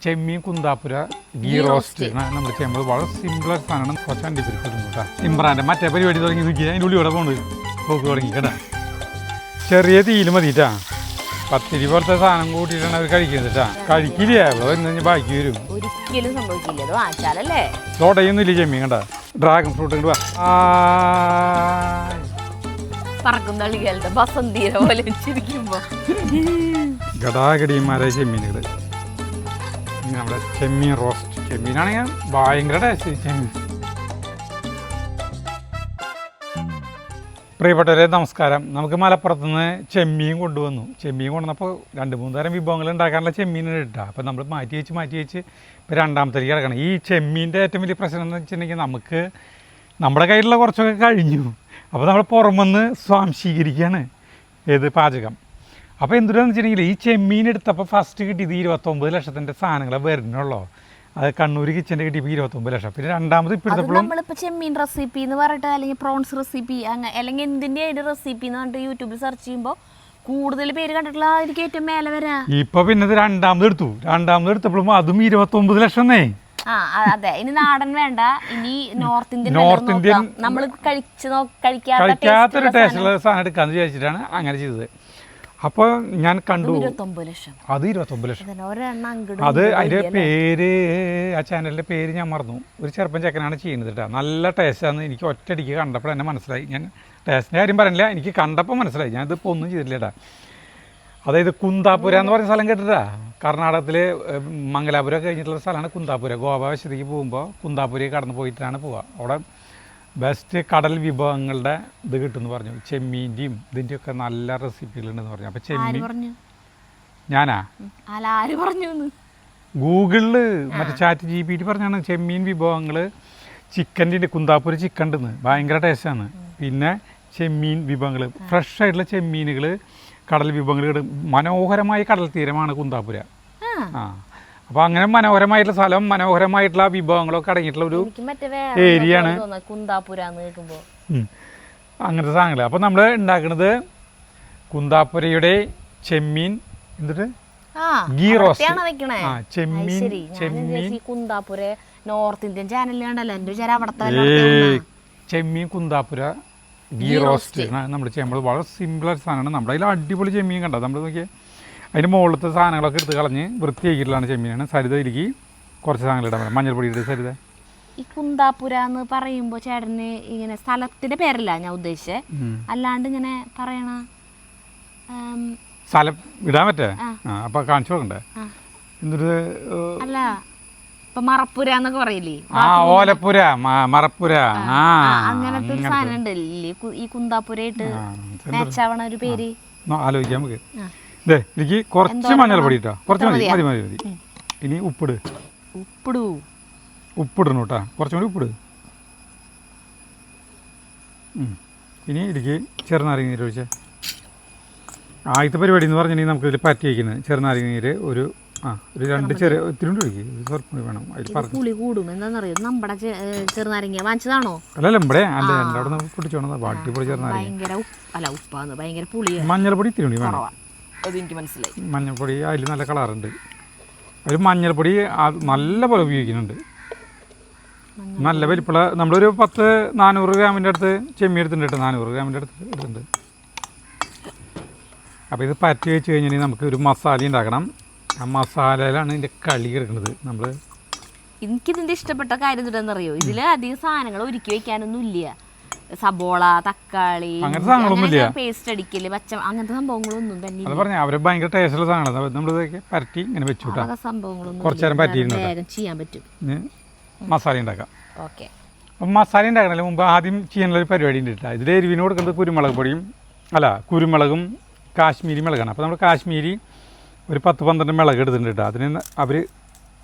ചെമ്മീൻ കുന്താപ്പുര ghee roast നമ്മൾ ചെയ്യുമ്പോൾ വളരെ സിമ്പിളായ സാധനമാണ്. കുറച്ച് അണ്ടിപ്പരിപ്പിടും കേട്ടോ. ഇമ്രാൻ്റെ മറ്റേ പരിപാടി തുടങ്ങി നോക്കി അതിൻ്റെ ഉള്ളി ഇവിടെ പോകുന്നത് പോക്ക് തുടങ്ങി കേട്ടോ. ചെറിയ തീയിൽ മതിട്ടാ. പത്തിരി പോലത്തെ സാധനം കൂട്ടിയിട്ടാണ് അവർ കഴിക്കുന്നത് കേട്ടാ. കഴിക്കില്ല ഇവിടെ വന്നു ബാക്കി വരും. ഒരിക്കലും സംഭവിക്കില്ല. തോടയൊന്നുമില്ല ചെമ്മീൻ കണ്ട. ഡ്രാഗൺ ഫ്രൂട്ട് കൊണ്ട് വാ. ഗടാഗടിയന്മാരായ ചെമ്മീനുകൾ. നമ്മുടെ ചെമ്മീൻ റോസ്റ്റ്. ചെമ്മീനാണെങ്കിൽ ഭയങ്കര ടേസ്റ്റ് ചെമ്മീൻ. പ്രിയപ്പെട്ടവരെ നമസ്കാരം. നമുക്ക് മലപ്പുറത്തുനിന്ന് ചെമ്മീൻ കൊണ്ടുവന്നു. ചെമ്മീൻ കൊണ്ടുവന്നപ്പോൾ 2-3 തരം വിഭവങ്ങൾ ഉണ്ടാക്കാനുള്ള ചെമ്മീൻ ഇട്ടാ. അപ്പോൾ നമ്മൾ മാറ്റി വെച്ച് ഇപ്പോൾ രണ്ടാമത്തേക്ക് കിടക്കണം. ഈ ചെമ്മീൻ്റെ ഏറ്റവും വലിയ പ്രശ്നം എന്ന് വെച്ചിട്ടുണ്ടെങ്കിൽ നമുക്ക് നമ്മുടെ കയ്യിലുള്ള കുറച്ചൊക്കെ കഴിഞ്ഞു. അപ്പോൾ നമ്മൾ പുറമെന്ന് സ്വാംശീകരിക്കുകയാണ് ഏത് പാചകം. അപ്പോൾ എന്തുകൊണ്ടാണെന്ന് വെച്ചിട്ടുണ്ടെങ്കിൽ ഈ ചെമ്മീൻ എടുത്തപ്പോൾ ഫസ്റ്റ് കിട്ടിയത് 29 ലക്ഷത്തിൻ്റെ സാധനങ്ങളെ വരുന്നുള്ളൂ. അത് കണ്ണൂർ കിച്ചൻ്റെ കിട്ടിയപ്പോൾ 29 ലക്ഷം. പിന്നെ രണ്ടാമത് ഇപ്പോഴത്തെ നമ്മളിപ്പോൾ ചെമ്മീൻ റെസിപ്പി എന്ന് പറഞ്ഞിട്ട് അല്ലെങ്കിൽ പ്രോൺസ് റെസിപ്പി അല്ലെങ്കിൽ എന്തിൻ്റെ അതിൻ്റെ റെസിപ്പി എന്ന് പറഞ്ഞിട്ട് യൂട്യൂബിൽ സെർച്ച് ചെയ്യുമ്പോൾ കൂടുതൽ പേര് കണ്ടിട്ടുള്ള എനിക്ക് ഏറ്റവും മേലെ വരാ. ഇപ്പൊ പിന്നെ രണ്ടാമത് എടുത്തപ്പോഴും അതും 29 ലക്ഷം. അതെ, ഇനി നാടൻ വേണ്ട, ഇനി നോർത്ത് ഇന്ത്യൻ നമ്മൾ കഴിക്കാത്തൊരു ടേസ്റ്റുള്ള സാധനം എടുക്കാന്ന് വിചാരിച്ചിട്ടാണ് അങ്ങനെ ചെയ്തത്. അപ്പോൾ ഞാൻ കണ്ടു അത് 29 ലക്ഷം. അത് അതിൻ്റെ പേര്, ആ ചാനലിൻ്റെ പേര് ഞാൻ മറന്നു. ഒരു ചെറുപ്പൻ ചെക്കനാണ് ചെയ്യുന്നത് കേട്ടോ. നല്ല ടേസ്റ്റാന്ന് എനിക്ക് ഒറ്റയടിക്ക് കണ്ടപ്പോൾ തന്നെ മനസ്സിലായി. ഞാൻ ടേസ്റ്റിൻ്റെ കാര്യം പറഞ്ഞില്ല, എനിക്ക് കണ്ടപ്പോൾ മനസ്സിലായി. ഞാനിതിപ്പോൾ ഒന്നും ചെയ്തിട്ടില്ല കേട്ടോ. അതായത് കുന്താപുര എന്ന് പറയുന്ന സ്ഥലം കേട്ടിട്ടാ. കർണാടകത്തിൽ മംഗലാപുരം കഴിഞ്ഞിട്ടുള്ള സ്ഥലമാണ് കുന്താപുര. ഗോവ വശത്തേക്ക് പോകുമ്പോൾ കുന്താപുരയിൽ കടന്നു പോയിട്ടാണ് പോവുക. അവിടെ ബെസ്റ്റ് കടൽ വിഭവങ്ങളുടെ ഇത് കിട്ടുമെന്ന് പറഞ്ഞു. ചെമ്മീൻ്റെയും ഇതിൻ്റെയൊക്കെ നല്ല റെസിപ്പികളുണ്ടെന്ന് പറഞ്ഞു. അപ്പോൾ ചെമ്മീൻ ഞാനാ ഗൂഗിളിൽ മറ്റേ ചാറ്റ് GPT പറഞ്ഞാണ് ചെമ്മീൻ വിഭവങ്ങൾ. ചിക്കൻ്റെ കുന്താപുര ചിക്കൻ ഉണ്ടെന്ന് ഭയങ്കര ടേസ്റ്റാണ്. പിന്നെ ചെമ്മീൻ വിഭവങ്ങൾ, ഫ്രഷ് ആയിട്ടുള്ള ചെമ്മീനുകൾ, കടൽ വിഭവങ്ങൾ, മനോഹരമായ കടൽ തീരമാണ് കുന്താപുര. അപ്പോൾ അങ്ങനെ മനോഹരമായിട്ടുള്ള സ്ഥലം, മനോഹരമായിട്ടുള്ള വിഭവങ്ങളൊക്കെ അടങ്ങിയിട്ടുള്ള ഒരു ഏരിയയാണ് അങ്ങനത്തെ സാധനങ്ങൾ. അപ്പോൾ നമ്മൾ ഉണ്ടാക്കുന്നത് കുന്താപുരയുടെ ചെമ്മീൻ എന്നിട്ട് ഗീ റോസ്റ്റ്. ചെമ്മീൻ കുന്താപുര ഗീ റോസ്റ്റ് നമ്മൾ ചെയ്യുമ്പോൾ വളരെ സിമ്പിളായിട്ട് സാധനമാണ്. നമ്മുടെ അതിൽ അടിപൊളി ചെമ്മീൻ കണ്ടോ. നമ്മൾ നോക്കിയാൽ അതിൻ്റെ മുകളിലത്തെ സാധനങ്ങളൊക്കെ എടുത്ത് കളഞ്ഞ് വൃത്തിയാക്കിയിട്ടുള്ളതാണ് ചെമ്മീനാണ്. സരിതയിലേക്ക് കുറച്ച് സാധനങ്ങൾ ഇടാൻ പറ്റും. മഞ്ഞൾപ്പൊടി ഇട്ട് സരിത. ഈ കുന്താപുര എന്ന് പറയുമ്പോൾ ചേട്ടന് ഇങ്ങനെ സ്ഥലത്തിന്റെ പേരല്ല ഞാൻ ഉദ്ദേശിച്ചത്, അല്ലാണ്ട് ഇങ്ങനെ പറയണ സ്ഥലം ഇടാൻ പറ്റേ. അപ്പൊ കാണിച്ചു കൊടുക്കണ്ടേ? എന്നിട്ട് അല്ല ഇപ്പൊ മറപ്പുര എന്നൊക്കെ പറയില്ലേ, ഓലപ്പുര, മറപ്പുര, അങ്ങനത്തെ ഒരു സാധനം ഉണ്ടല്ലേ ഈ കുന്താപുരയിട്ട് മാച്ചാവണ ഒരു പേര്. ആലോചിക്കാം നമുക്ക്. എനിക്ക് കുറച്ച് മഞ്ഞൾപ്പൊടി ഇട്ടോ, കുറച്ച് മതി. ഇനി ഉപ്പിടണം കേട്ടോ. കുറച്ചും കൂടി ഉപ്പിട്. ഇനി എനിക്ക് ചെറുനാരങ്ങ നീര് ഒഴിച്ചേ. ആദ്യത്തെ പരിപാടി എന്ന് പറഞ്ഞിട്ടുണ്ടെങ്കിൽ നമുക്ക് ഇതിൽ പറ്റി വയ്ക്കുന്നത് ചെറുനാരങ്ങ നീര് ഒരു 2 ചെറിയ ഇത്തിരി ഒഴിക്കും. സ്വല്പം വേണം. അതിൽ പുളി കൂടും. എന്താണെന്നറിയോ, നമ്മുടെ ചെറുനാരങ്ങ വാങ്ങിച്ചതാണോ? അല്ലല്ല, ഇവിടെ അല്ല, എൻ്റെ അവിടെ നിന്ന് പൊട്ടിച്ചോണം. അടിപൊളി ചെറുനാരങ്ങ. ഭയങ്കര പുളിയാണ്. മഞ്ഞൾപ്പൊടി ഇത്തിരി കൂടി വേണം. അതെനിക്ക് മനസ്സിലായി. മഞ്ഞൾപ്പൊടി അതിൽ നല്ല കളറുണ്ട്. ഒരു മഞ്ഞൾപ്പൊടി നല്ല പോലെ ഉപയോഗിക്കുന്നുണ്ട്. നല്ല വലിപ്പുള്ള നമ്മളൊരു 400 ഗ്രാമിൻ്റെ അടുത്ത് ചെമ്മീൻ എടുത്തിട്ടുണ്ട് കേട്ടോ. 400 ഗ്രാമിൻ്റെ അടുത്ത് എടുത്തിട്ടുണ്ട്. അപ്പോൾ ഇത് പറ്റി വെച്ച് കഴിഞ്ഞാൽ നമുക്ക് ഒരു മസാല ഉണ്ടാക്കണം. ആ മസാലയിലാണ് ഇതിൻ്റെ കളി കിടക്കുന്നത്. എനിക്കിതിൻ്റെ ഇഷ്ടപ്പെട്ട കാര്യം എന്താണെന്നറിയോ, ഇതിൽ അധികം സാധനങ്ങൾ ഒരുക്കി വയ്ക്കാനൊന്നും ഇല്ല. സബോള, തക്കാളി, പേസ്റ്റ് അടിക്കല്, പച്ച, അങ്ങനത്തെ സംഭവങ്ങളൊന്നും തന്നെ. അത് പറഞ്ഞാൽ അവർ ഭയങ്കര ടേസ്റ്റുള്ള സാധനമാണ്. നമ്മളിതൊക്കെ പരട്ടി ഇങ്ങനെ വെച്ചു സംഭവങ്ങളൊന്നും കുറച്ച് നേരം പറ്റിയിരുന്നു വേഗം ചെയ്യാൻ പറ്റും. മസാല ഉണ്ടാക്കാം. ഓക്കെ. അപ്പം മസാല ഉണ്ടാക്കണതിന് മുമ്പ് ആദ്യം ചെയ്യാനുള്ളൊരു പരിപാടി ഉണ്ട് കേട്ടോ. ഇതിൽ എരിവിന് കൊടുക്കുന്നത് കുരുമുളകും കാശ്മീരി മുളകാണ്. അപ്പോൾ നമ്മൾ കാശ്മീരി ഒരു 10-12 മുളക് എടുത്തിട്ടുണ്ട് കേട്ടോ. അതിന് അവർ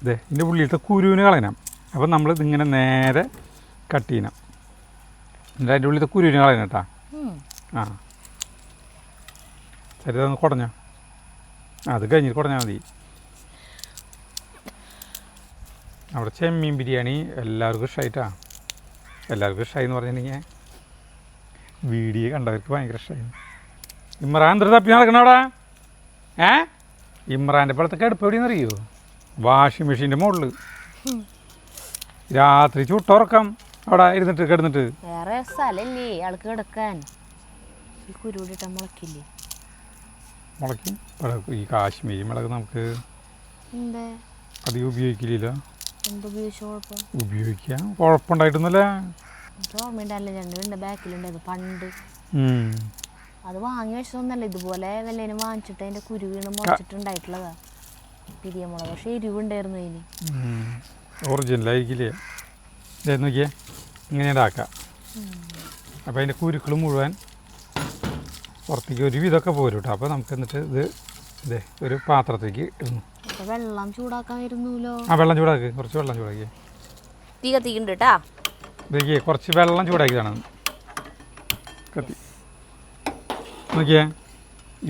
ഇതിൻ്റെ ഉള്ളിലത്തെ കുരുവിന് കളയണം. അപ്പോൾ നമ്മൾ ഇതിങ്ങനെ നേരെ കട്ട് ചെയ്യണം. എന്നിട്ട് അതിൻ്റെ ഉള്ളിലത്തെ കുരുവിന് കളയണം കേട്ടോ. ശരി, അതൊന്ന് കുടഞ്ഞോ. അത് കഴിഞ്ഞിട്ട് കുടഞ്ഞാൽ മതി. അവിടെ ചെമ്മീൻ ബിരിയാണി എല്ലാവർക്കും ഇഷ്ടമായിട്ടാണ്. എല്ലാവർക്കും ഇഷ്ടമായി എന്ന് പറഞ്ഞിട്ടുണ്ടെങ്കിൽ വീഡിയോ കണ്ടവർക്ക് ഭയങ്കര ഇഷ്ടമായി. ഇമ്രാൻ എന്തൊരു തപ്പി നടക്കണം അവിടെ. ഇമ്രാൻ്റെ പടത്തൊക്കെ അടുപ്പ് എവിടെയെന്ന് അറിയുമോ? വാഷിംഗ് മെഷീൻ്റെ മുകളിൽ രാത്രി ചുട്ടുറക്കം അവിടെ ഇരുന്നിട്ട് കിടന്നിട്ട്. വേറെ സ്ഥലല്ലേ ആൾക്ക് കിടക്കാൻ. ഈ കുരുവിട്ട മുളക്കില്ലേ? മുളയ്ക്കും. ഈ കാശ്മീരി മുളക് നമുക്ക് അധികം ഉപയോഗിക്കില്ല. ഉപയോഗിക്കാം, കുഴപ്പമുണ്ടായിട്ടൊന്നുമല്ല. ഓർമ്മയുണ്ടല്ലോ, രണ്ടുപേരുടെ ബാക്കിലുണ്ടായിരുന്നു പണ്ട്. അത് വാങ്ങി വെച്ചതൊന്നല്ല, ഇതുപോലെ വല്ലേനും വാങ്ങിച്ചിട്ട് അതിന്റെ കുരു വീണ് മുളച്ചിട്ടുണ്ടായിട്ടുള്ളതാ പിരിയ മുളക്. പക്ഷെ എരിവുണ്ടായിരുന്നു അതിന്. ഒറിജിനലായിരിക്കില്ലേ? നോക്കിയേ, ഇങ്ങനെ ഉണ്ടാക്കാം. അപ്പം അതിൻ്റെ കുരുക്കൾ മുഴുവൻ പുറത്തേക്ക് ഒരു വിധമൊക്കെ പോരും കേട്ടോ. അപ്പോൾ നമുക്ക് എന്നിട്ട് ഇത് ഒരു പാത്രത്തേക്ക് ഇടുന്നു. വെള്ളം ചൂടാക്കാമായിരുന്നല്ലോ. ആ, വെള്ളം ചൂടാക്കി, കുറച്ച് വെള്ളം ചൂടാക്കി. തീ കത്തിക്കുന്നുണ്ട് കേട്ടാ. ഇതൊക്കെ കുറച്ച് വെള്ളം ചൂടാക്കിയതാണ് കത്തി. നോക്കിയേ,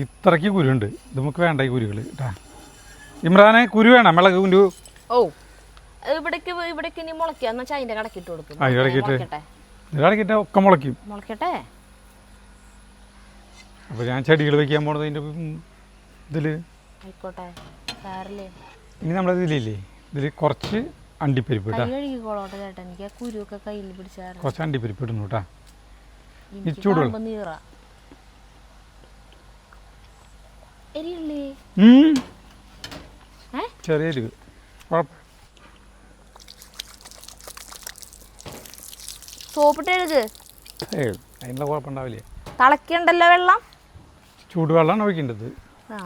ഇത്രയ്ക്ക് കുരുണ്ട്. ഇത് നമുക്ക് വേണ്ട ഈ കുരുകൾ കേട്ടാ. ഇമ്രാനെ, കുരു വേണം, മിളക് കുരു. ഓ, ഇവിടേക്ക് ഇനി മുളയ്ക്കുക എന്ന് വെച്ചാൽ അതിൻ്റെ കടക്കിട്ട് കൊടുക്കും. കടക്കിട്ട് ഒക്കെ മുളയ്ക്കും. മുളയ്ക്കട്ടെ. അപ്പോൾ ഞാൻ ചെടികൾ വയ്ക്കാൻ പോണത് ഇതിൻ്റെ ഇതിൽ. ആയിക്കോട്ടെ, സാറില്ലേ. ഇനി നമ്മളത് ഇതിലില്ലേ, ഇതിൽ കുറച്ച് അണ്ടിപ്പരിപ്പ് കേട്ടോ. കഴുകിക്കോളോട്ടെ ചേട്ടാ, എനിക്ക് കുരുവൊക്കെ കയ്യിൽ പിടിച്ചാൽ. കുറച്ച് അണ്ടിപ്പരിപ്പ് ഇടുന്നു കേട്ടോ. ഈ ചൂടുവെള്ളം ചെറിയ എരിവ്, കുഴപ്പം. സോപ്പിട്ട് എഴുത്. അതിനുള്ള കുഴപ്പമുണ്ടാവില്ലേ? തിളക്കണ്ടല്ലോ വെള്ളം. ചൂടുവെള്ളമാണ് ഒഴിക്കേണ്ടത്.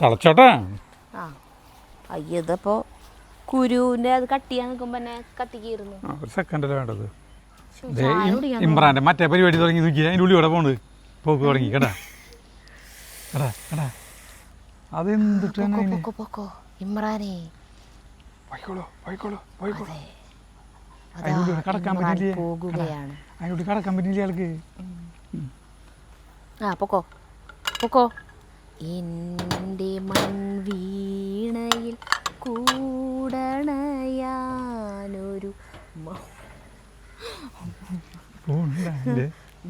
തിളച്ചോട്ടെ. ആ, അയ്യതപ്പോ കുരുവിന്റെ അത് കട്ട് ചെയ്യാൻ നിൽക്കുമ്പോ തന്നെ കത്തിക്കിരുന്നു. ഒരു സെക്കൻഡല്ലേ വേണ്ടത്. ഇമ്രാന്റെ മറ്റേ പരിപാടി തുടങ്ങി നോക്കി, അതിൻ്റെ ഉള്ളി ഇവിടെ പോണ് പോക്ക് തുടങ്ങി കേട്ടാ. കേടാ കേടാ, അതെന്തിട്ട് ഇമ്രാനെ കടക്കാൻ പറ്റില്ലേ? അതിനോട് കടക്കാൻ പറ്റില്ലേ ആൾക്ക്? ആ, പൊക്കോ പൊക്കോ. എൻ്റെ മൺവീണയിൽ കൂടണയാനൊരു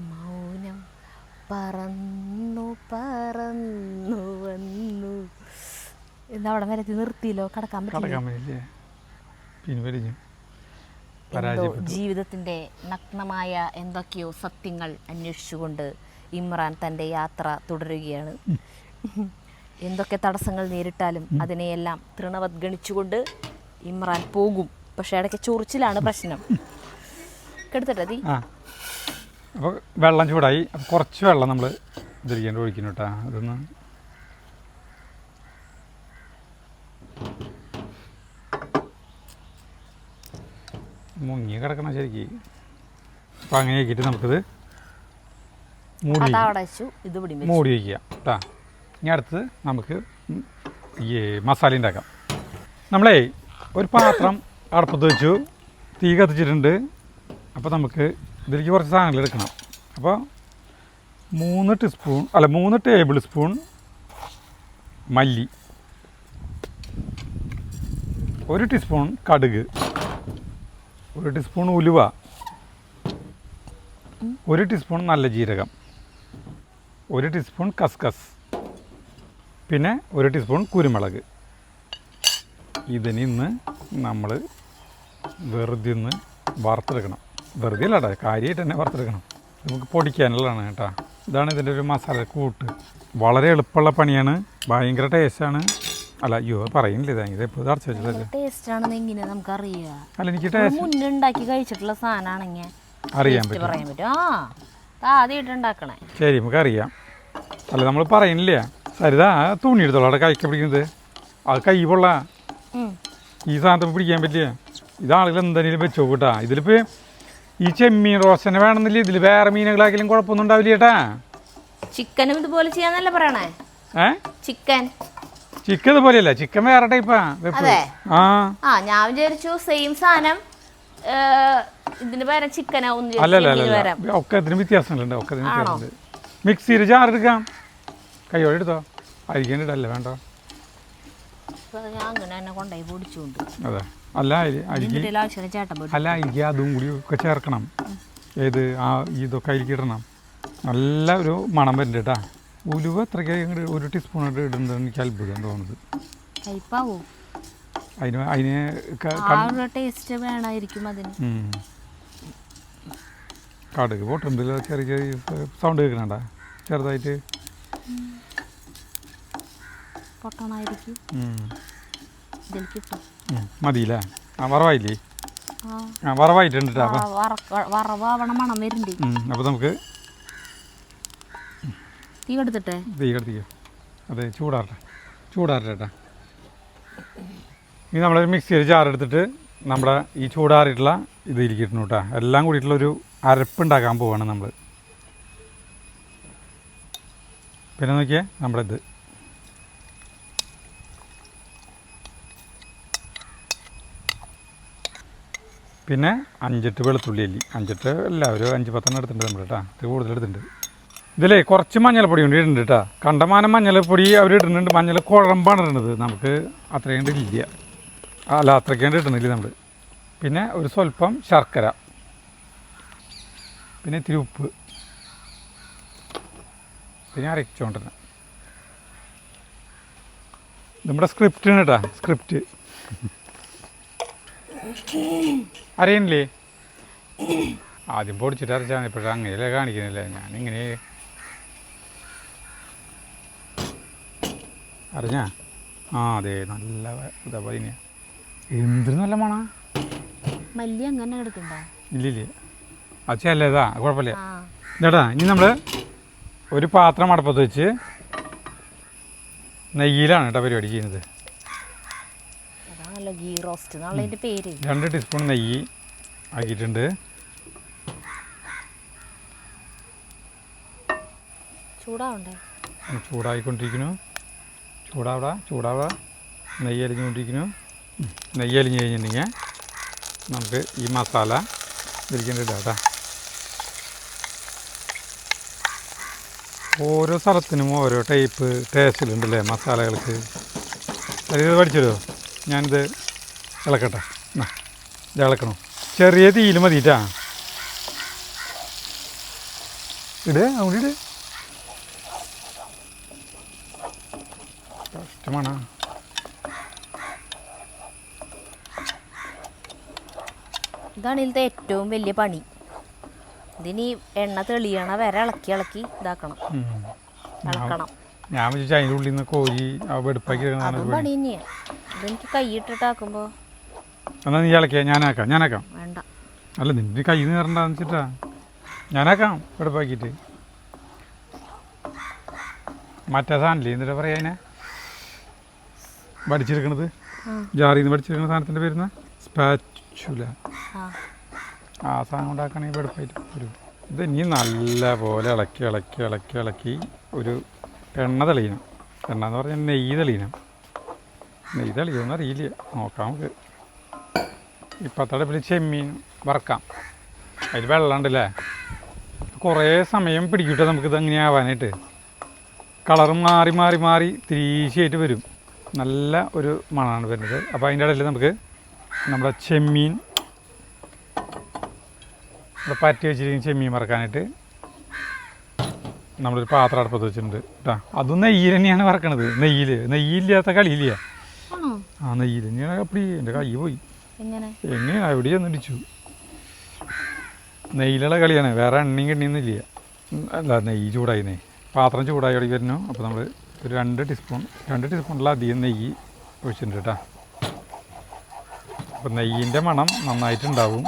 മൗനം പറന്നു പറന്നു വന്നു. എന്താ അവിടെ വരത്തി നിർത്തിയില്ലോ? കടക്കാൻ പറ്റില്ലേ? ജീവിതത്തിൻ്റെ നഗ്നമായ എന്തൊക്കെയോ സത്യങ്ങൾ അന്വേഷിച്ചുകൊണ്ട് ഇമ്രാൻ തൻ്റെ യാത്ര തുടരുകയാണ്. എന്തൊക്കെ തടസ്സങ്ങൾ നേരിട്ടാലും അതിനെയെല്ലാം തൃണവത്ഗണിച്ചുകൊണ്ട് ഇമ്രാൻ പോകും. പക്ഷേ ഇടയ്ക്ക് ചൊറിച്ചിലാണ് പ്രശ്നം. കെടുത്തിട്ടെ തീ. അപ്പോൾ വെള്ളം ചൂടായി. അപ്പോൾ കുറച്ച് വെള്ളം നമ്മൾ ഇതിരിക്കേണ്ട ഒഴിക്കുന്നു കേട്ടോ. അതൊന്ന് മുങ്ങി കിടക്കണം ശരിക്കും. അപ്പോൾ അങ്ങനെ ആക്കിയിട്ട് നമുക്കിത് മൂടി വയ്ക്കുക കേട്ടോ. ഇനി അടുത്ത് നമുക്ക് ഈ മസാല ഉണ്ടാക്കാം. നമ്മളേ ഒരു പാത്രം അടുപ്പത്ത് വെച്ചു, തീ കത്തിച്ചിട്ടുണ്ട്. അപ്പോൾ നമുക്ക് ഇതിലേക്ക് കുറച്ച് സാധനങ്ങൾ എടുക്കണം. അപ്പോൾ 3 ടേബിൾ സ്പൂൺ മല്ലി, 1 ടീസ്പൂൺ കടുക്, 1 ടീസ്പൂൺ ഉലുവ, 1 ടീസ്പൂൺ നല്ല ജീരകം, 1 ടീസ്പൂൺ കസ്കസ്, പിന്നെ 1 ടീസ്പൂൺ കുരുമുളക്. ഇതിനിന്ന് നമ്മൾ വെറുതെ ഒന്ന് വറുത്തെടുക്കണം. വെറുതെ അല്ലാട്ടോ, കാര്യമായിട്ട് തന്നെ വറുത്തെടുക്കണം. നമുക്ക് പൊടിക്കാനുള്ളതാണ് കേട്ടോ. ഇതാണ് ഇതിൻ്റെ ഒരു മസാല കൂട്ട്. വളരെ എളുപ്പമുള്ള പണിയാണ്, ഭയങ്കര ടേസ്റ്റാണ്. അല്ല, അയ്യോ പറയുന്നില്ല, ഇതെപ്പോഴും അടച്ചു വെച്ചത് ടേസ്റ്റാണെന്ന് എങ്ങനെ നമുക്കറിയാം? അല്ല, എനിക്ക് ടേസ്റ്റ് മുന്നുണ്ടാക്കി കഴിച്ചിട്ടുള്ള സാധനമാണെങ്കിൽ അറിയാൻ പറ്റും. ആദ്യമായിട്ട് ഉണ്ടാക്കണേ. ശരി, നമുക്കറിയാം. അല്ല, നമ്മൾ പറയുന്നില്ല. സരിത തുണി എടുത്തോളൂ അവിടെ കൈക്ക് പിടിക്കുന്നത്. അത് കൈ പൊള്ള ഈ സാധനത്തിൽ പിടിക്കാൻ പറ്റില്ല. ഇതാളുകൾ എന്തെങ്കിലും വെച്ചോ കേട്ടാ. ഇതിലിപ്പോൾ ഈ ചെമ്മീൻ റോസ്റ്റന്നെ വേണമെന്നില്ല, ഇതിൽ വേറെ മീനുകളാക്കിയാലും കുഴപ്പമൊന്നും ഉണ്ടാവില്ല ചേട്ടാ. ചിക്കനും ഇതുപോലെ ചെയ്യാന്നല്ലേ പറയണേ? ചിക്കൻ ഇതുപോലെയല്ല, ചിക്കൻ വേറെ ടൈപ്പാ. ഞാൻ വിചാരിച്ചു സെയിം സാധനം ഇതിന് പകരം ചിക്കനാവും. അല്ലല്ല, ഒക്കെ ഇതിന് വ്യത്യാസങ്ങളുണ്ട്. ഒക്കെ ഇതിന് വ്യത്യാസമുണ്ട്. മിക്സിയിൽ ജാറെടുക്കാം, കൈയോടെ എടുത്തോ. അരിക്കേണ്ടിട്ടല്ലേ വേണ്ടോ? അതെ. അല്ല, അരിക്ക് അതും കൂടി ഒക്കെ ചേർക്കണം. ഏത് ഇതൊക്കെ അതിലേക്ക് ഇടണം. നല്ല ഒരു മണം വരുന്നുണ്ട് കേട്ടാ. ഉലുവ എത്രയ്ക്ക് 1 ടീസ്പൂൺ ഇടുന്നത് എനിക്ക് അത്ഭുതം തോന്നുന്നത്. അതിന് ടേസ്റ്റ് വേണമായിരിക്കും അതിന്. കടുക് പൊട്ടുണ്ടല്ലോ, ചെറിയ ചെറിയ സൗണ്ട് കേൾക്കണണ്ട ചെറുതായിട്ട് പൊട്ടണായിരിക്കും. മതിയില്ലേ? വറവായില്ലേ? വറവായിട്ടുണ്ട്. വറവാവണ മണം വരുന്നുണ്ട്. അപ്പോൾ നമുക്ക് തീ കെടുത്തിക്കോ. അതെ, ചൂടാറട്ടെ. ഇനി നമ്മൾ മിക്സിയിൽ ജാറെടുത്തിട്ട് നമ്മുടെ ഈ ചൂടാറിയിട്ടുള്ള ഇത് ഇരിക്കുന്നു കേട്ടോ. എല്ലാം കൂടിയിട്ടുള്ളൊരു അരപ്പുണ്ടാക്കാൻ പോവാണ് നമ്മൾ. പിന്നെ നോക്കിയേ നമ്മുടെ ഇത് പിന്നെ 5-8 വെളുത്തുള്ളി അല്ലി. 5-8 അല്ല, ഒരു 5-10 എടുത്തിട്ടുണ്ട് നമ്മൾ കേട്ടോ. ഇത് കൂടുതൽ എടുത്തിട്ടുണ്ട്. ഇതിലേ കുറച്ച് മഞ്ഞൾപ്പൊടി കൊണ്ട് ഇടുന്നുണ്ട് കേട്ടോ. കണ്ടമാനം മഞ്ഞൾപ്പൊടി അവർ ഇടുന്നുണ്ട്. മഞ്ഞൾ കുഴമ്പാണ് ഇടുന്നത്, നമുക്ക് അത്രയും ഇല്ല. അല്ല, അത്രയ്ക്ക് ഇടുന്നില്ല നമ്മൾ. പിന്നെ ഒരു സ്വല്പം ശർക്കര, പിന്നെ ഇത്തിരി ഉപ്പ്, പിന്നെ അരച്ചോണ്ടിരുന്നത് നമ്മുടെ സ്ക്രിപ്റ്റാണ് കേട്ടോ. സ്ക്രിപ്റ്റ് അറിയണില്ലേ? ആദ്യം പൊടിച്ചിട്ട് അരച്ചാൽ ഇപ്പോഴും അങ്ങനെയല്ലേ കാണിക്കുന്നില്ല. ഞാനിങ്ങനെ അറിഞ്ഞാ അതെ, നല്ല ഇതേപോലെ തന്നെയാണ്. എന്തൊരു നല്ല മണ. മല്ലി അങ്ങനെ എടുക്കണ്ടോ? ഇല്ലില്ലേ, അത് ചെല്ലതാ, കുഴപ്പമില്ല. ഇതേട്ടാ, ഇനി നമ്മൾ ഒരു പാത്രം അടുപ്പത്ത് വെച്ച് നെയ്യിലാണ് കേട്ടോ പരിപാടി ചെയ്യുന്നത്. 2 ടീസ്പൂൺ നെയ്യ് ആക്കിയിട്ടുണ്ട്. ചൂടായിക്കൊണ്ടിരിക്കുന്നു. ചൂടാവുക. നെയ്യ് അലിഞ്ഞുകൊണ്ടിരിക്കുന്നു. നെയ്യ് അലിഞ്ഞ് കഴിഞ്ഞിട്ടുണ്ടെങ്കിൽ നമുക്ക് ഈ മസാല ഇതിരിക്കേണ്ടിട്ട് കേട്ടോ. ഓരോ സ്ഥലത്തിനും ഓരോ ടൈപ്പ് ടേസ്റ്റിലുണ്ടല്ലേ മസാലകൾക്ക്. അത് പഠിച്ചല്ലോ. ഞാനിത് ഇളക്കട്ടെ. ഇത് ഇളക്കണം, ചെറിയ തീയിൽ മതിയിട്ടാ. അങ്ങോട്ട് കഷ്ടമാണ്. ഇതാണ് ഇതിലത്തെ ഏറ്റവും വലിയ പണി. ഇതിന് എണ്ണ തെളിയണ വരെ ഇളക്കി ഇതാക്കണം, ഇളക്കണം. ഞാൻ വിചാരിച്ചു അതിൻ്റെ ഉള്ളിൽ നിന്ന് കോരി വെടുപ്പാക്കി അതും പണി തന്നെയാണ്. ഇതെനിക്ക് കൈയിട്ടിട്ടാക്കുമ്പോ എന്നാ നീ ഇളക്കിയാ ഞാനാക്കാം. വേണ്ട, അല്ല, നിന്റെ കൈ നേറണ്ടെന്ന് വെച്ചിട്ടാ. ഞാനാക്കാം വെടുപ്പാക്കിയിട്ട്. മറ്റേ സാധനല്ലേ, എന്നിട്ട് പറയാ അതിനെ വടിച്ചെടുക്കണത്, ജാറിൽ നിന്ന് വടിച്ചെടുക്കുന്ന സാധനത്തിൻ്റെ പേരുന്ന സ്പാച്ചുല. ആ സാധനം ഉണ്ടാക്കുകയാണെങ്കിൽ വെടുപ്പായിട്ട് വരും. ഇത് ഇനി നല്ല പോലെ ഇളക്കി ഒരു എണ്ണ തെളിയണം. എണ്ണ എന്ന് പറഞ്ഞാൽ നെയ്യ് തെളിയണം. നെയ്യ് തെളിയുമെന്ന് അറിയില്ല, നോക്കാം നമുക്ക്. ഇപ്പത്തടുപ്പിൽ ചെമ്മീൻ വറക്കാം. അതിൽ വെള്ളം ഉണ്ടല്ലേ, കുറേ സമയം പിടിക്കട്ടെ നമുക്കിത് അങ്ങനെ ആവാനായിട്ട്. കളറ് മാറി തിരീശയായിട്ട് വരും. നല്ല ഒരു മണമാണ് വരുന്നത്. അപ്പോൾ അതിൻ്റെ ഇടയിൽ നമുക്ക് നമ്മുടെ ചെമ്മീൻ ഇവിടെ പറ്റി വെച്ചിരിക്കും. ചെമ്മീൻ വറക്കാനായിട്ട് നമ്മളൊരു പാത്രം അടുപ്പത്ത് വെച്ചിട്ടുണ്ട് കേട്ടോ. അതും നെയ്യിൽ തന്നെയാണ് വറക്കണത്. നെയ്യില്ലാത്ത കളിയില്ല. നെയ്യിൽ തന്നെയാണ്. അപ്പടി എൻ്റെ കൈ പോയി. എങ്ങനെയാണ് എവിടെ ഒന്നിടിച്ചു. നെയ്യിലുള്ള കളിയാണ്, വേറെ എണ്ണയും കിണ്ണിയൊന്നുമില്ല. അല്ല, നെയ്യ് ചൂടായി, പാത്രം ചൂടായി വരുന്നു. അപ്പോൾ നമ്മൾ ഒരു 2 ടീസ്പൂണിൽ അധികം നെയ്യ് ഒഴിച്ചിട്ടുണ്ട് കേട്ടോ. അപ്പോൾ നെയ്യിൻ്റെ മണം നന്നായിട്ടുണ്ടാവും.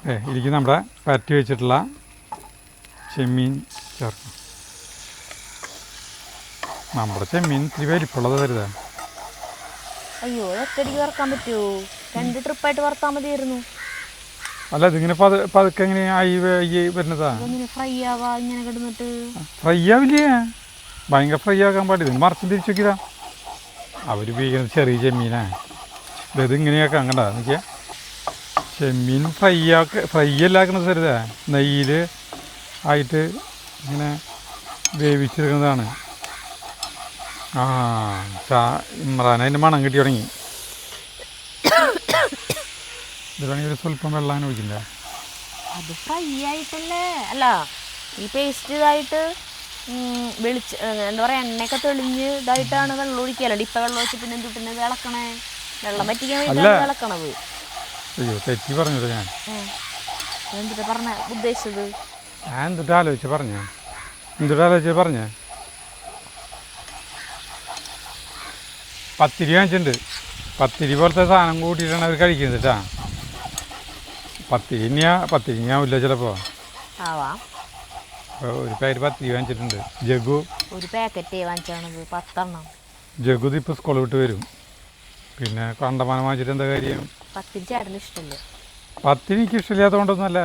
ഇതിലേക്ക് നമ്മുടെ പരത്തി വെച്ചിട്ടുള്ള ചെമ്മീൻ ചേർക്കണം. നമ്മുടെ ചെമ്മീൻ ഇത്തിരി വലിപ്പുള്ളത് തരുതാ. അയ്യോ, ഒറ്റയടിക്ക് വറക്കാൻ പറ്റുമോ? 2 ട്രിപ്പായിട്ട് വറുത്താൽ മതിയായിരുന്നു. അല്ല, ഇതിങ്ങനെ പതുക്കെ എങ്ങനെ ആയി വരുന്നതാ. ഫ്രൈ ആവാ ഇങ്ങനെ കിടന്നിട്ട്? ഫ്രൈ ആവില്ലേ, ഭയങ്കര ഫ്രൈ ആക്കാൻ പാടില്ല. മറിച്ച് തിരിച്ചു നോക്കിയതാ. അവർ ഉപയോഗിക്കുന്നത് ചെറിയ ചെമ്മീനാ. ഇത് ഇങ്ങനെയൊക്കെ അങ്ങണ്ട നോക്കിയാ. ചെമ്മീൻ ഫ്രൈ അല്ലാക്കണത് തരുതാ. നെയ്യിൽ ആയിട്ട് ഇങ്ങനെ വേവിച്ചെടുക്കുന്നതാണ്. ഇമ്രാൻ അതിൻ്റെ മണം കിട്ടി തുടങ്ങി. ഇതിലാണെങ്കിൽ ഒരു സ്വല്പം വെള്ളം ഒഴിക്കില്ല. അത് ഫ്രൈ ആയിട്ടല്ലേ? അല്ല, ഈ പേസ്റ്റ് ഇതായിട്ട് വെളിച്ച എന്താ പറയുക എണ്ണയൊക്കെ തെളിഞ്ഞ് ഇതായിട്ടാണ് വെള്ളം ഒഴിക്കല്ലോ. ഇപ്പം വെള്ളം ഒഴിച്ച് പിന്നെ എന്തുട്ടിനെ ഇളക്കണേ, വെള്ളം വറ്റിക്കാൻ വേണ്ടിയിട്ടാണ് ഇളക്കണത്. അയ്യോ തെറ്റി പറഞ്ഞത് ഞാൻ. എന്തിട്ടാ പറഞ്ഞ ഉദ്ദേശിച്ചത്? ഞാൻ എന്തിട്ട് ആലോചിച്ച് പറഞ്ഞേ പത്തിരി വാങ്ങിച്ചിട്ടുണ്ട്. പത്തിരി പോലത്തെ സാധനം കൂട്ടിയിട്ടാണ് അവർ കഴിക്കുന്നത് കേട്ടാ. പത്തിരി ഞാവില്ല ചിലപ്പോൾ. ഒരു പാക്കറ്റ് പത്തിരി വാങ്ങിച്ചിട്ടുണ്ട്. ജഗു ഒരു പാക്കറ്റ് വാങ്ങിച്ചാണത് 10 എണ്ണം. ജഗു ഇപ്പോൾ സ്കൂളിൽ വിട്ട് വരും. പിന്നെ കണ്ടമാനം വാങ്ങിച്ചിട്ട് എന്താ കാര്യം? പത്തിരി ചേട്ടന് ഇഷ്ടമല്ല. പത്തിരി എനിക്ക് ഇഷ്ടമില്ലാത്തതുകൊണ്ടൊന്നുമല്ല,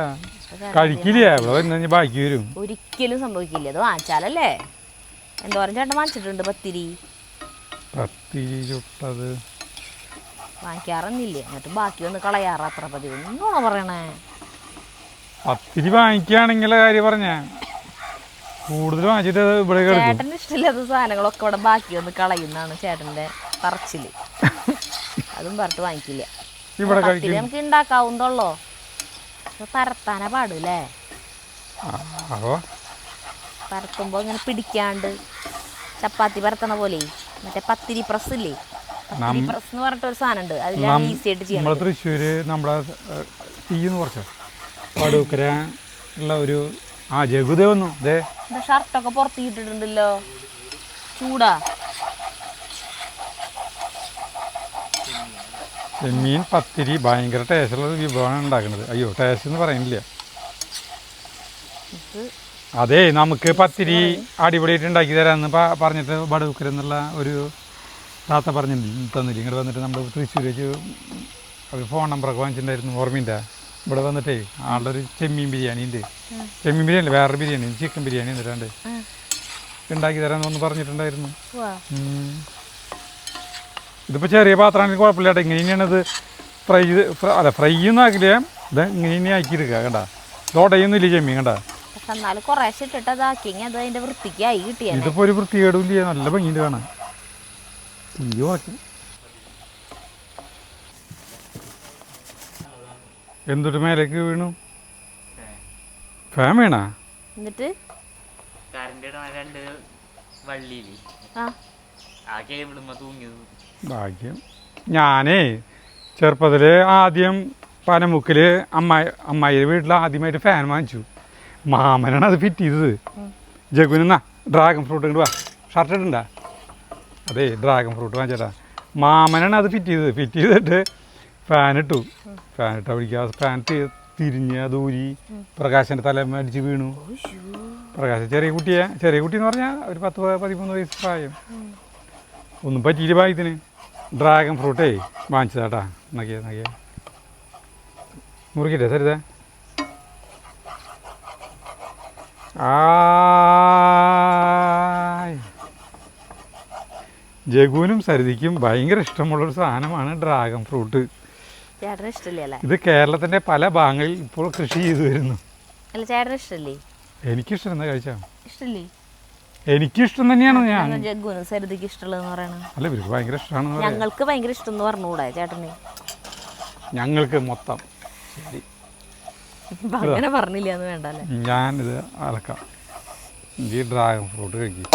കഴിക്കില്ല. ഇവിടെ വരുന്ന ബാക്കി വരും. ഒരിക്കലും സംഭവിക്കില്ല. അത് വാങ്ങിച്ചാലല്ലേ. എന്തോരം ചേട്ടൻ വാങ്ങിച്ചിട്ടുണ്ട് പത്തിരി ചുട്ടത് വാങ്ങിക്കാറൊന്നില്ല. എന്നിട്ട് ബാക്കി വന്ന് കളയാറ് അത്ര പതിവ്. എന്താണോ പറയണേ? പത്തിരി വാങ്ങിക്കുകയാണെങ്കിലുള്ള കാര്യം പറഞ്ഞ കൂടുതൽ വാങ്ങിച്ചിട്ട് ഇവിടെ ചേട്ടന് ഇഷ്ടമില്ലാത്ത സാധനങ്ങളൊക്കെ ഇവിടെ ബാക്കി വന്ന് കളയുന്നതാണ് ചേട്ടൻ്റെ പറച്ചില്. അതും പറഞ്ഞിട്ട് വാങ്ങിക്കില്ല. പത്തിരി നമുക്ക് ഉണ്ടാക്കാവുന്നതുള്ളോ, പരത്താനാ പാടില്ലേ. പരത്തുമ്പോൾ ഇങ്ങനെ പിടിക്കാണ്ട് ചപ്പാത്തി പരത്തണ പോലെ മറ്റേ പത്തിരി പ്രസ് ഇല്ലേ, പത്തിരി പ്രസ് എന്ന് പറഞ്ഞിട്ടൊരു സാധനം ഉണ്ട്. അതിലാണ് ഈസി ആയിട്ട് ചെയ്യാം. നമ്മളെ തൃശ്ശൂര് നമ്മളെ തീന്ന് കുറച്ച് പടൂക്കര ഉള്ള ഒരു ജഗുദേ വന്നു. ഷർട്ടൊക്കെ പുറത്തിട്ടുണ്ടല്ലോ, ചൂടാ. ചെമ്മീൻ പത്തിരി ഭയങ്കര ടേസ്റ്റുള്ള ഒരു വിഭവമാണ് ഉണ്ടാക്കുന്നത്. അയ്യോ ടേസ്റ്റ് എന്ന് പറയുന്നില്ല. അതെ, നമുക്ക് പത്തിരി അടിപൊളിയായിട്ട് ഉണ്ടാക്കി തരാമെന്ന് പറഞ്ഞിട്ട് ബടൂക്കര എന്നുള്ള ഒരു താത്ത തന്നില്ല. ഇങ്ങോട്ട് വന്നിട്ട് നമ്മൾ തൃശ്ശൂർ വെച്ച് ഒരു ഫോൺ നമ്പറൊക്കെ വാങ്ങിച്ചിട്ടുണ്ടായിരുന്നു. ഓർമ്മയില്ല? ഇവിടെ വന്നിട്ടേ ആളുടെ ഒരു ചെമ്മീൻ ബിരിയാണി ഉണ്ട്. ചെമ്മീൻ ബിരിയാണി വേറൊരു ബിരിയാണി, ചിക്കൻ ബിരിയാണി എന്നിട്ടാണ്ട് ഉണ്ടാക്കി തരാമെന്ന് പറഞ്ഞിട്ടുണ്ടായിരുന്നു. ഇതിപ്പോൾ ചെറിയ പാത്രമാണെങ്കിൽ കുഴപ്പമില്ല. ഇങ്ങനെയാണത് ഫ്രൈ ഒന്നും ആക്കില്ല. ഇത് ഇങ്ങനെ ആക്കിയെടുക്കുക. കണ്ട തോടയൊന്നുമില്ല ചെമ്മീൻ. കണ്ട ഇതിപ്പോൾ ഒരു വൃത്തികേടുമില്ല, നല്ല ഭംഗിയുണ്ട് കാണാൻ. അയ്യോ എന്തൊരു മേലേക്ക് വീണു. ഫാൻ വീണാ? എന്നിട്ട് ഭാഗ്യം. ഞാനേ ചെറുപ്പത്തിൽ ആദ്യം പനമുക്കിൽ അമ്മായിയുടെ വീട്ടിൽ ആദ്യമായിട്ട് ഫാൻ വാങ്ങിച്ചു. മാമനാണ് അത് ഫിറ്റ് ചെയ്തത്. ജഗുനെന്നാ ഡ്രാഗൺ ഫ്രൂട്ട് ഇങ്ങോട്ട് വാ, ഷർട്ട് ഇട്ടുണ്ടാ? അതെ, ഡ്രാഗൺ ഫ്രൂട്ട് വാങ്ങിച്ചേട്ടാ. മാമനാണ് അത് ഫിറ്റ് ചെയ്തിട്ട് ഫാനിട്ടു. അവിടേക്ക് ഫാൻ തിരിഞ്ഞ് ദൂരി പ്രകാശൻ്റെ തല അടിച്ച് വീണു. പ്രകാശം ചെറിയ കുട്ടിയെന്ന് പറഞ്ഞാൽ ഒരു 10-13 വയസ്സ് പ്രായം. ഒന്നും പറ്റിയില്ല ഭാഗ്യത്തിന്. ഡ്രാഗൺ ഫ്രൂട്ടേ വാങ്ങിച്ചതാട്ടാ. നക്കിയ മുറുക്കിട്ടേ സരിതാ. ജഗുവിനും സരിതയ്ക്കും ഭയങ്കര ഇഷ്ടമുള്ളൊരു സാധനമാണ് ഡ്രാഗൺ ഫ്രൂട്ട്. ഇത് കേരളത്തിന്റെ പല ഭാഗങ്ങളിൽ ഇപ്പോൾ കൃഷി ചെയ്തു വരുന്നു. എനിക്കിഷ്ടം കഴിച്ചാ എനിക്കിഷ്ടം തന്നെയാണ്. അല്ല ഇവർക്ക് ഭയങ്കര ഇഷ്ടമാണ്. ഞങ്ങൾക്ക് ഭയങ്കര ഇഷ്ടം എന്ന് പറഞ്ഞുകൂടെ ചേട്ടന്? ഞങ്ങൾക്ക് മൊത്തം ശരി അങ്ങനെ പറഞ്ഞില്ല എന്ന് വേണ്ടല്ലേ. ഞാനിത് അളക്കാം. ഈ ഡ്രാഗൺ ഫ്രൂട്ട് കഴിക്കും.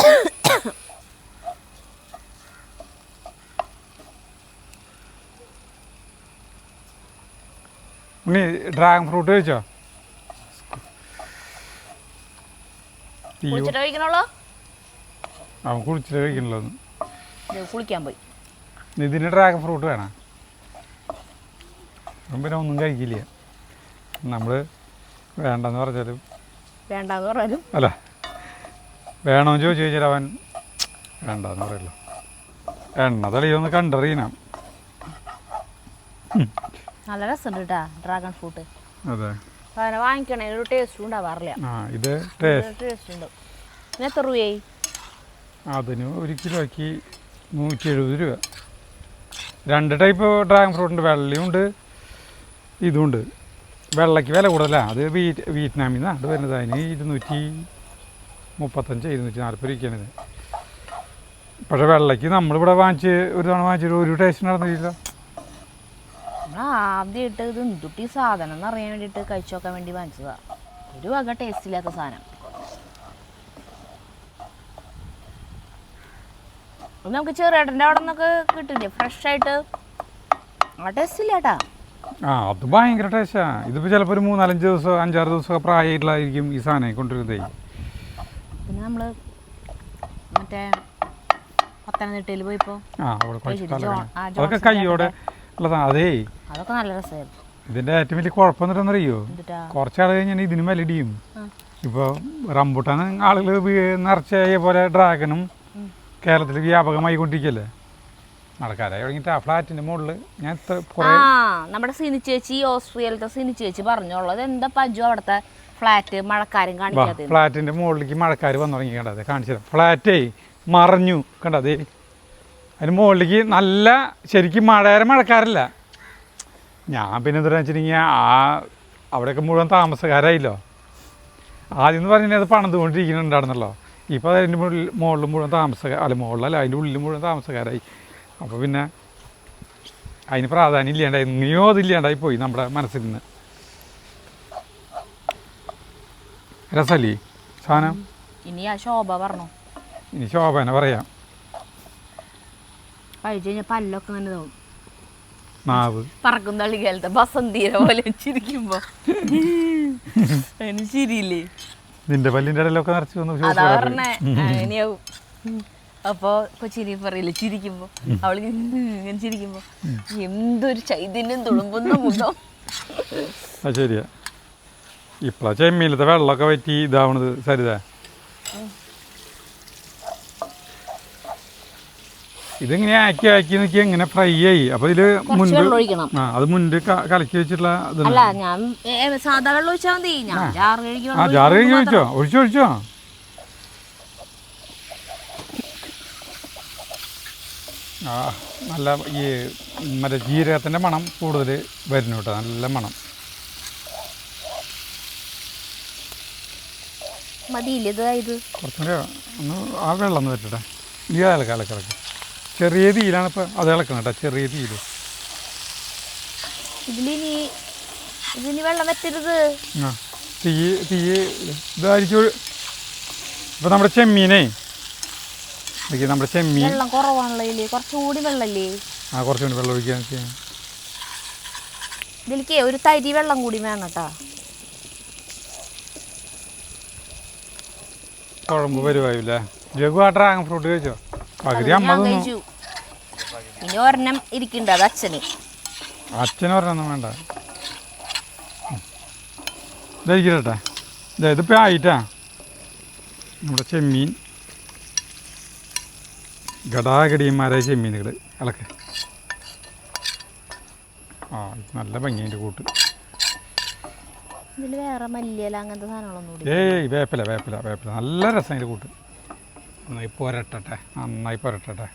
നീ ഡ്രാഗൺ ഫ്രൂട്ട് കഴിച്ചോ? അവൻ കുളിച്ചിട്ട് കഴിക്കണല്ലോ. കുളിക്കാൻ പോയി. ഇതിന് ഡ്രാഗൺ ഫ്രൂട്ട് വേണം. പിന്നെ ഒന്നും കഴിക്കില്ല. നമ്മൾ വേണ്ടെന്ന് പറഞ്ഞാലും അല്ല വേണമെന്ന് ചോദിച്ചു കഴിഞ്ഞാൽ അവൻ വേണ്ടെന്ന് പറയല്ലോ. എണ്ണ തെളിയൊന്ന് കണ്ടറിയണം. നല്ല രസമുണ്ട് കേട്ടാ ഡ്രാഗൺ ഫ്രൂട്ട്. അതെ, വാങ്ങിക്കണേ, ഒരു ടേസ്റ്റും ഉണ്ടാവാറില്ല. ഇത് ടേസ്റ്റ് ഉണ്ട്. എത്ര രൂപയായി? അതിന് 1 കിലോയ്ക്ക് 170 രൂപ. 2 ടൈപ്പ് ഡ്രാഗൺ ഫ്രൂട്ടുണ്ട്, വെള്ളയുണ്ട് ഇതുണ്ട്. വെള്ളയ്ക്ക് വില കൂടുതലാണ്. അത് വിയറ്റ്നാമിൽ നിന്നാണ് അത് വരുന്നത്. അതിന് 235-240 രൂപയ്ക്കാണിത്. പക്ഷേ വെള്ളയ്ക്ക് നമ്മളിവിടെ ഒരു തവണ വാങ്ങിച്ചിട്ട് ഒരു ടേസ്റ്റ് നടന്നില്ല. ആദ്യമായിട്ട് ഇത് എന്തുട്ടി സാധനം എന്ന് അറിയാൻ വേണ്ടിയിട്ട് കഴിച്ചു നോക്കാൻ വേണ്ടി വാങ്ങിച്ചതാ. ഒരു വക ടേസ്റ്റ് ഇല്ലാത്ത സാധനം. നമുക്ക് ചെറുേട്ടൻ്റെ അവിടെ നിന്നൊക്കെ കിട്ടില്ലേ ഫ്രഷ് ആയിട്ട് ആ ടേസ്റ്റ് ഇല്ല കേട്ടാ. ആ അത് ഭയങ്കര ടേസ്റ്റാണ്. ഇതിപ്പോൾ ചിലപ്പോൾ ഒരു 3-4 ദിവസം 5-6 ദിവസമൊക്കെ പ്രായമായിട്ടുള്ളതായിരിക്കും ഈ സാധനം കൊണ്ടുവരുന്നതേ. പിന്നെ നമ്മൾ മറ്റേ പത്തനംതിട്ടയിൽ പോയപ്പോൾ അതൊക്കെ കയ്യോടെ ഉള്ളതാണ്. അതേ അതൊക്കെ നല്ല രസമായിരുന്നു. ഇതിൻ്റെ ഏറ്റവും വലിയ കുഴപ്പമെന്നിട്ടെന്നറിയോ, കുറച്ചാൾ കഴിഞ്ഞാൽ ഇതിന് വിലടിയും. ഇപ്പോൾ റംബൂട്ടാൻ ആളുകൾ നിറച്ച പോലെ ഡ്രാഗനും കേരളത്തിൽ വ്യാപകമായി കൊണ്ടിരിക്കല്ലേ. നടക്കാരായി തുടങ്ങിയിട്ട് ആ ഫ്ലാറ്റിൻ്റെ മുകളിൽ ഞാൻ നമ്മുടെ സിനി ചേച്ചി ഓസ്ട്രേലിയയിലത്തെ സിനി ചേച്ചി പറഞ്ഞോളൂ എന്താ പജു അവിടുത്തെ ഫ്ലാറ്റ് മഴക്കാരും കാണിക്കാതെ. ഫ്ലാറ്റിൻ്റെ മുകളിലേക്ക് മഴക്കാർ വന്നു തുടങ്ങി കണ്ടത്. കാണിച്ചു തരാം. ഫ്ലാറ്റേ മറഞ്ഞു കണ്ടതേ. അതിന് മുകളിലേക്ക് നല്ല ശരിക്കും മഴക്കാരല്ല. ഞാൻ പിന്നെ എന്താ വെച്ചിട്ടുണ്ടെങ്കിൽ അവിടെയൊക്കെ മുഴുവൻ താമസക്കാരായില്ലോ. ആദ്യം എന്ന് പറഞ്ഞാൽ അത് പണിതുകൊണ്ടിരിക്കുന്നുണ്ടായിരുന്നല്ലോ. ഇപ്പോൾ അതിൻ്റെ മുകളിൽ മുഴുവൻ മുകളിലല്ല അതിൻ്റെ ഉള്ളിൽ മുഴുവൻ താമസക്കാരായി. അപ്പോൾ പിന്നെ അതിന് പ്രാധാന്യം ഇല്ലാണ്ടായി, എങ്ങനെയോ അതില്ലാണ്ടായി പോയി നമ്മുടെ മനസ്സിൽ നിന്ന്. രസല്ലേ സാധനം? ഇനി ആ ശോഭ പറഞ്ഞു, ഇനി ശോഭനെ പറയാം. കഴിച്ചു കഴിഞ്ഞാൽ പല്ലൊക്കെ അങ്ങനെ തോന്നും. നാവ് പറക്കും തള്ളിക്കാലത്തെ ബസന്തീര പോലെ ചിരിക്കുമ്പോ അതിന് ചിരിയില്ലേ? നിന്റെ പല്ലിന്റെ ഇടയിലൊക്കെ നിറച്ച് അതാ പറഞ്ഞേ അങ്ങനെയാവും. അപ്പൊ കൊച്ചിരി പറയില്ലേ ചിരിക്കുമ്പോ, അവള് ഇങ്ങനെ ചിരിക്കുമ്പോ എന്തൊരു ചൈതന്യം തുളുമ്പുന്ന മുഖം. അത് ശരിയാ. ഇപ്പളാ ചെമ്മീലത്തെ വെള്ളമൊക്കെ പറ്റി ഇതാവണത്. സരിത ഇതിങ്ങനെ ആക്കി നോക്കി ഇങ്ങനെ ഫ്രൈ ആയി. അപ്പൊ ഇതില് മുൻപ് അത് മുൻപ് കലക്കി വെച്ചിട്ടുള്ള സാധാ വെള്ളം ഒഴിച്ചാൽ മതി. ജാറ് കഴുകി ഒഴിച്ചോ? ഒഴിച്ചോ. ആ നല്ല ഈ മറ്റേ ജീരകത്തിൻ്റെ മണം കൂടുതൽ വരുന്നു കേട്ടോ. നല്ല മണം. കുറച്ചുകൂടെ ഒന്ന് ആ വെള്ളം ഒന്ന് പറ്റട്ടെ. ഈ ഇളക്ക് ചെറിയ തീയിലാണ് ഇപ്പം അത് ഇളക്കണം കേട്ടോ. ചെറിയ തീയിൽ വെള്ളം വെച്ചരുത്. ആ തീ ഇതായിരിക്കും. ഇപ്പം നമ്മുടെ ചെമ്മീനേ നമ്മുടെ ചെമ്മീൻ വെള്ളം കുറവാണല്ലോ, കുറച്ചുകൂടി വെള്ളല്ലേ? ആ കുറച്ചുകൂടി വെള്ളം ഒഴിക്കാൻ ഇതിലേക്ക് ഒരു തരി വെള്ളം കൂടി വേണം കേട്ടോ. കുഴമ്പ് വരുവായില്ലേ? ജഗു ആ ഡ്രാഗൺ ഫ്രൂട്ട് കഴിച്ചോ? പകുതി അമ്മ കഴിച്ചു. ഇനി ഒരെണ്ണം ഇരിക്കണ്ട, അത് അച്ഛന് ഒരെണ്ണം വേണ്ട. ഇതായിരിക്കട്ടെ. ഇതിപ്പോൾ ആയിട്ടാ നമ്മുടെ ചെമ്മീൻ. ഗടാഗടിയന്മാരായ ചെമ്മീനുകൾ ഇളക്ക്. ആ നല്ല ഭംഗിൻ്റെ കൂട്ട്. വേറെ മല്ലിയില അങ്ങനത്തെ സാധനങ്ങളൊന്നും ഏയ് വേപ്പില നല്ല രസം അതിൻ്റെ കൂട്ട്. നന്നായി പുരട്ടട്ടെ.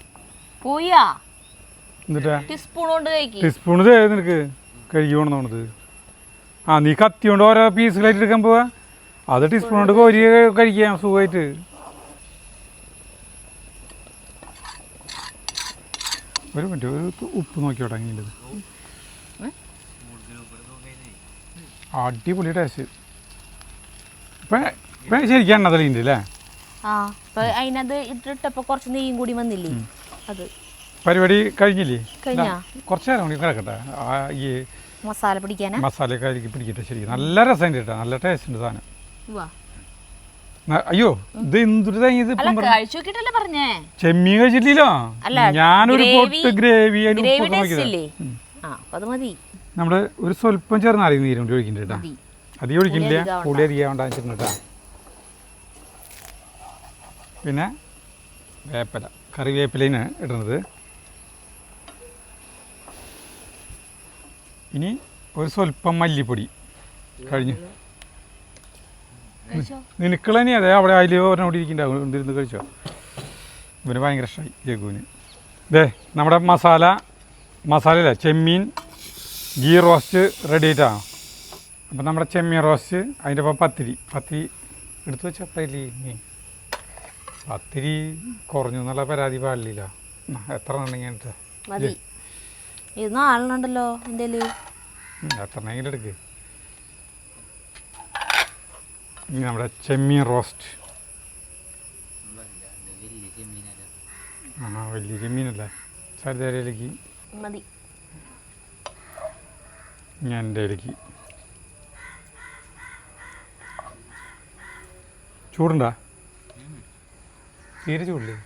എന്നിട്ടാ ടീസ്പൂണ് നിനക്ക് കഴുകി കൊണ്ടുവന്നത്. ആ നീ കത്തി കൊണ്ട് ഓരോ പീസുകളായിട്ട് എടുക്കാൻ പോവാ. അത് ടീസ്പൂൺ കൊണ്ട് കോരി കഴിക്കാം സുഖമായിട്ട്. ഒരു മിനിറ്റ്, ഒരു ഉപ്പ് നോക്കിയോട്ടെ എങ്ങനെയുള്ളത്. അടിപൊളി ടേസ്റ്റ്. ഇപ്പം ശരിക്കും എണ്ണ തെളിയുണ്ട് അല്ലേ? അതിനകത്ത് ഇട്ടിട്ടപ്പോൾ കുറച്ച് നെയ്യും കൂടി വന്നില്ലേ? അത് പരിപാടി കഴിഞ്ഞില്ലേ? കുറച്ച് നേരം കൂടി കിടക്കട്ടെ. ഈ മസാല മസാലയൊക്കെ അതിലേക്ക് പിടിക്കട്ടെ. ശരിക്കും നല്ല രസമുണ്ട് കേട്ടോ. നല്ല ടേസ്റ്റ് ഉണ്ട് സാധനം. അയ്യോ ഇത് എന്തൊരു ചെമ്മീൻ കഴിച്ചിട്ടില്ലോ. ഞാനൊരു പൊട്ട് ഗ്രേവി നമ്മള് ഒരു സ്വല്പം ചെറുനാരങ്ങ നീരും കൂടി ഒഴിക്കുന്നുണ്ട് കേട്ടോ. അധികം ഒഴിക്കുന്നില്ല, പുളി അധികം ഉണ്ടാക്കിയിട്ടുണ്ട് കേട്ടോ. പിന്നെ കറിവേപ്പിലയാണ് ഇടുന്നത്. ഇനി ഒരു സ്വല്പം മല്ലിപ്പൊടി. കഴിഞ്ഞു. നിനക്കുള്ള തന്നെ അതെ അവിടെ അതിൽ ഒരെണ്ണം കൂടി ഇരിക്കുന്നുണ്ടാവും. എന്തിരുന്ന് കഴിച്ചോ? ഇവന് ഭയങ്കര ഇഷ്ടമായി ജഗുവിന്. നമ്മുടെ മസാല ചെമ്മീൻ ഗീ റോസ്റ്റ് റെഡി ആയിട്ടാണ്. അപ്പം നമ്മുടെ ചെമ്മീൻ റോസ്റ്റ് അതിൻ്റെ ഒപ്പം പത്തിരി എടുത്തു വെച്ചപ്പോഴല്ലേ നീ പത്തിരി കുറഞ്ഞു എന്നുള്ള പരാതി പാടില്ല. എത്ര എണ്ണെങ്കിലും എത്രണ്ണെങ്കിലും എടുക്ക്. ഇനി നമ്മുടെ ചെമ്മീൻ റോസ്റ്റ് ആ വലിയ ചെമ്മീനല്ലേ സരിതയിലേക്ക് മതി. ഞാൻ എൻ്റെ ഇലക്ക് ചൂടുണ്ടാ? തീരെ ചൂടില്ലേ?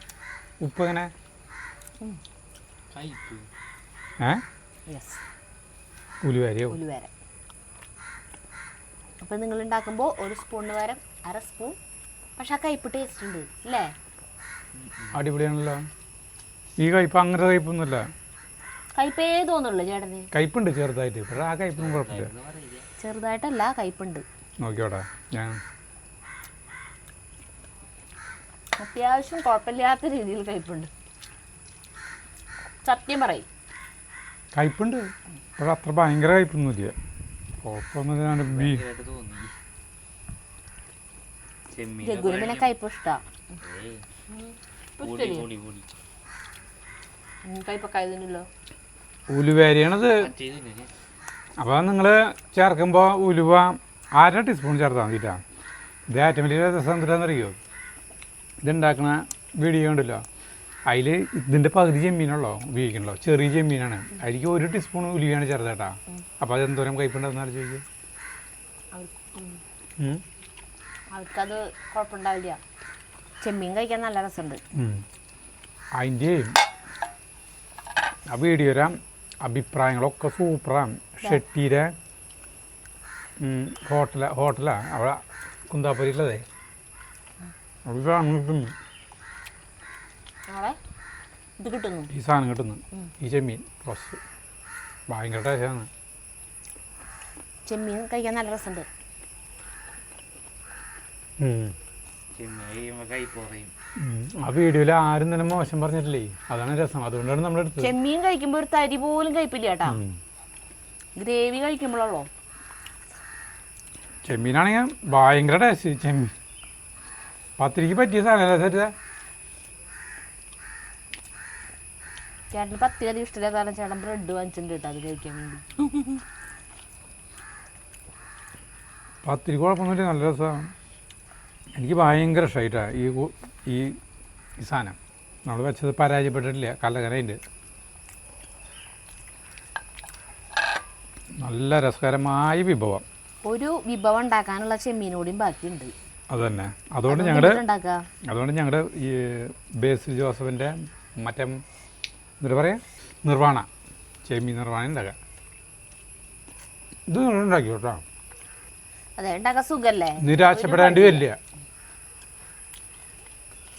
ഉപ്പ് എങ്ങനെ? ഉലുവരയോ? ഉലുവര. അപ്പം നിങ്ങൾ ഉണ്ടാക്കുമ്പോൾ 1 സ്പൂണിന് പകരം 1/2 സ്പൂൺ. പക്ഷെ ആ കയ്പ്പ് ടേസ്റ്റ് ഉണ്ട് അല്ലേ? അടിപൊളിയാണല്ലോ. ഈ കയ്പ്പ് അങ്ങനത്തെ കയ്പ്പൊന്നുമില്ല. കയ്പേ തോന്നുള്ളൂ ചേട്ടന്? കയ്പ്പുണ്ട് ചെറുതായിട്ട്, പക്ഷെ ആ കയ്പ്പൊന്നും കുഴപ്പമില്ല. ചെറുതായിട്ടല്ല, കയ്പ്പുണ്ട്. നോക്കിയോടാ, ഞാൻ അത്യാവശ്യം കുഴപ്പമില്ലാത്ത രീതിയിൽ കയ്പ്പുണ്ട്. സത്യം പറയും, കയ്പ്പുണ്ട്, പക്ഷെ അത്ര ഭയങ്കര കയ്പ്പൊന്നുമില്ല. കുഴപ്പമൊന്നും. ജഗ്ഗുന് പിന്നെ കയ്പ്പ് ഇഷ്ടമാണ്. കയ്പ്പൊക്കെ ആയതിനല്ലോ. ഉലുവേരിയാണത്. അപ്പോൾ നിങ്ങൾ ചേർക്കുമ്പോൾ ഉലുവ 1/2 ടീസ്പൂൺ ചേർത്താൽ മതിട്ടാ. ഇത് ഏറ്റവും വലിയ രസം എന്താണെന്നറിയോ? ഇതുണ്ടാക്കുന്ന വീഡിയോ ഉണ്ടല്ലോ, അതിൽ ഇതിൻ്റെ പകുതി ചെമ്മീനുള്ളോ ഉപയോഗിക്കണല്ലോ, ചെറിയ ചെമ്മീനാണ്. അതിലേക്ക് 1 ടീസ്പൂൺ ഉലുവയാണ് ചേർത്തേട്ടാ. അപ്പോൾ അതെന്തോരം കയ്പ്പുണ്ടാകുന്ന ആലോചിക്കുക. അവർക്കത് കുഴപ്പമുണ്ടാവില്ല. ചെമ്മീൻ കഴിക്കാൻ നല്ല രസമുണ്ട്. അതിൻ്റെ ആ വീഡിയോയുടെ അഭിപ്രായങ്ങളൊക്കെ സൂപ്പറാണ്. ഷെട്ടിയുടെ ഹോട്ടലാണ് അവിടെ കുന്താപ്പുരയിലതേ. ഈ സാധനം കിട്ടുന്നു, ഈ ചെമ്മീൻ റോസ്റ്റ് ഭയങ്കര ടേസ്റ്റാണ്. ചെമ്മീൻ കഴിക്കാൻ നല്ല രസമുണ്ട്. ആ വീഡിയോയിൽ ആരും തന്നെ മോശം പറഞ്ഞിട്ടില്ലേ, അതാണ് രസം. അതുകൊണ്ടാണ് നമ്മൾ എടുത്തത്. ചെമ്മീൻ കഴിക്കുമ്പോൾ ഒരു തരി പോലും കഴിപ്പില്ല കേട്ടാ. ഗ്രേവി കഴിക്കുമ്പോഴല്ലോ. ചെമ്മീനാണെങ്കിൽ ഭയങ്കര ടേസ്റ്റ്. ചെമ്മീൻ പത്തിരിക്ക് പറ്റിയ സാധനമല്ലേ സെറ്റ്. ചേട്ടന് പത്തിരി അധികം ഇഷ്ടമില്ലാത്ത ചേട്ടൻ ബ്രെഡ് വാങ്ങിച്ചിട്ടുണ്ട് കേട്ടോ അത് കഴിക്കാൻ വേണ്ടി. പത്തിരി കുഴപ്പമൊന്നുമില്ല, നല്ല രസമാണ്. എനിക്ക് ഭയങ്കര ഇഷ്ടമായിട്ടാണ് ഈ സാധനം. നമ്മൾ വെച്ചത് പരാജയപ്പെട്ടിട്ടില്ല, കലകരയുണ്ട്. നല്ല രസകരമായ വിഭവം. ഒരു വിഭവം ഉണ്ടാക്കാനുള്ള ചെമ്മീനോടും ബാക്കിയുണ്ട്. അത് തന്നെ. അതുകൊണ്ട് ഞങ്ങളുടെ ഈ ബേസിൽ ജോസഫിൻ്റെ മറ്റേ എന്താ പറയുക, നിർവ്വാണ ചെമ്മീൻ നിർവ്വാണ ഉണ്ടാക്കാം. ഇത് ഉണ്ടാക്കി കേട്ടോ. അതെ, ഉണ്ടാക്കാൻ സുഖല്ലേ, നിരാശപ്പെടേണ്ടി വരില്ല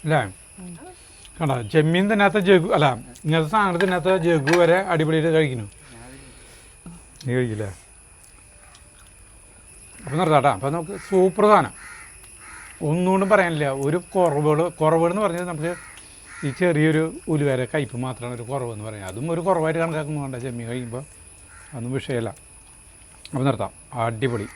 അല്ലേ? കണ്ടോ, ചെമ്മീൻ തിന്നാത്ത ജഗു അല്ല, ഇങ്ങനത്തെ സാധനം തിന്നാത്ത ജഗു വരെ അടിപൊളിയായിട്ട് കഴിക്കുന്നു. നീ കഴിക്കില്ലേ? അപ്പം നിർത്താട്ടാ. അപ്പം നമുക്ക് സൂപ്പർ സാധനം, ഒന്നുകൊണ്ടും പറയാനില്ല. ഒരു കുറവുകളെന്ന് പറഞ്ഞാൽ നമുക്ക് ഈ ചെറിയൊരു ഉലുവര കയ്പ്പ് മാത്രമാണ് ഒരു കുറവെന്ന് പറയുന്നത്. അതും ഒരു കുറവായിട്ട് കണക്കാക്കുന്നു വേണ്ട ചെമ്മീൻ കഴിക്കുമ്പോൾ, അതൊന്നും വിഷയമല്ല. അപ്പം നിർത്താം. അടിപൊളി.